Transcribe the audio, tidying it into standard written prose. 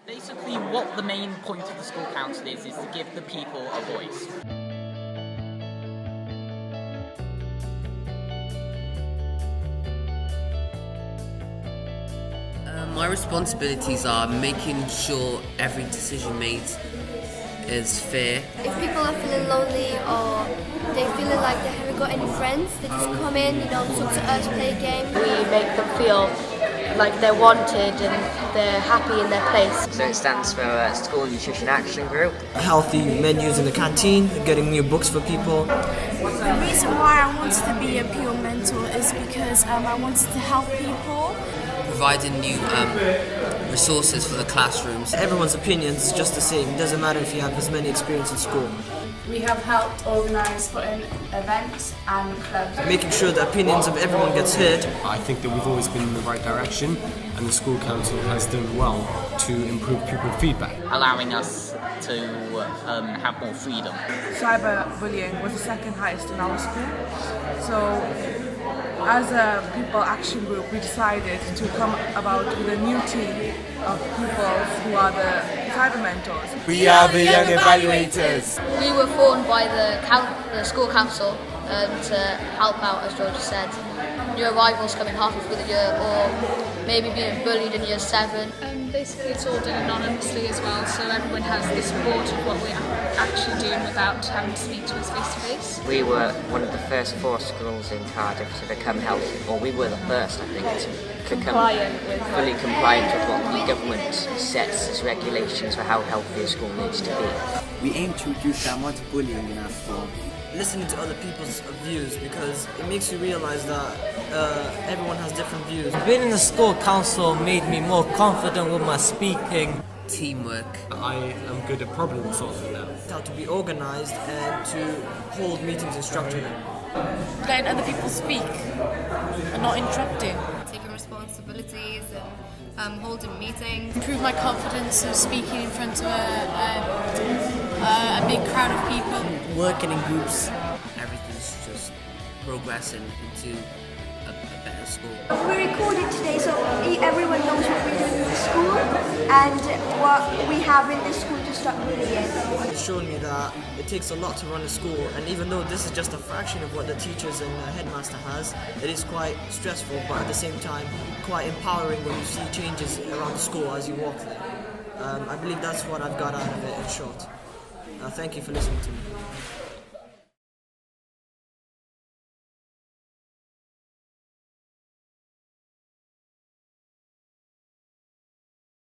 Basically, what the main point of the school council is to give the people a voice. My responsibilities are making sure every decision made is fair. If people are feeling lonely or they're feeling like they haven't got any friends, they just come in, talk to us, play a game. We make them feel like they're wanted and they're happy in their place. So it stands for School Nutrition Action Group. Healthy menus in the canteen, getting new books for people. The reason why I wanted to be a peer mentor is because I wanted to help people. Providing new resources for the classrooms. Everyone's opinion's just the same. It doesn't matter if you have as many experience in school. We have helped organise putting events and clubs. Making sure the opinions of everyone gets heard. I think that we've always been in the right direction, and the school council has done well to improve pupil feedback. Allowing us to have more freedom. Cyberbullying was the second highest in our school. So as a People Action Group, we decided to come about with a new team of pupils who are the cyber mentors. We are the young evaluators. We were formed by the school council to help out, as George said, new arrivals coming halfway through the year or maybe being bullied in year 7. Basically it's all done anonymously as well, so everyone has the support of what we're actually doing without having to speak to us face to face. We were one of the first 4 schools in Cardiff to become healthy, or we were the first, I think, to become fully compliant with what the government sets as regulations for how healthy a school needs to be. We aim to reduce the amount of bullying in our school. Listening to other people's views, because it makes you realise that everyone has different views. Being in the school council made me more confident with my speaking. Teamwork. I am good at problem solving now. How to be organised and to hold meetings and structure them. Letting other people speak and not interrupting. Taking responsibilities and holding meetings. Improve my confidence of speaking in front of a big crowd of people. Working in groups. Everything's just progressing into a better school. We recorded today so everyone knows what we're doing in the school and what we have in the school to start bullying. It's shown me that it takes a lot to run a school, and even though this is just a fraction of what the teachers and the headmaster has, it is quite stressful, but at the same time quite empowering when you see changes around the school as you walk there. I believe that's what I've got out of it in short. Thank you for listening to me.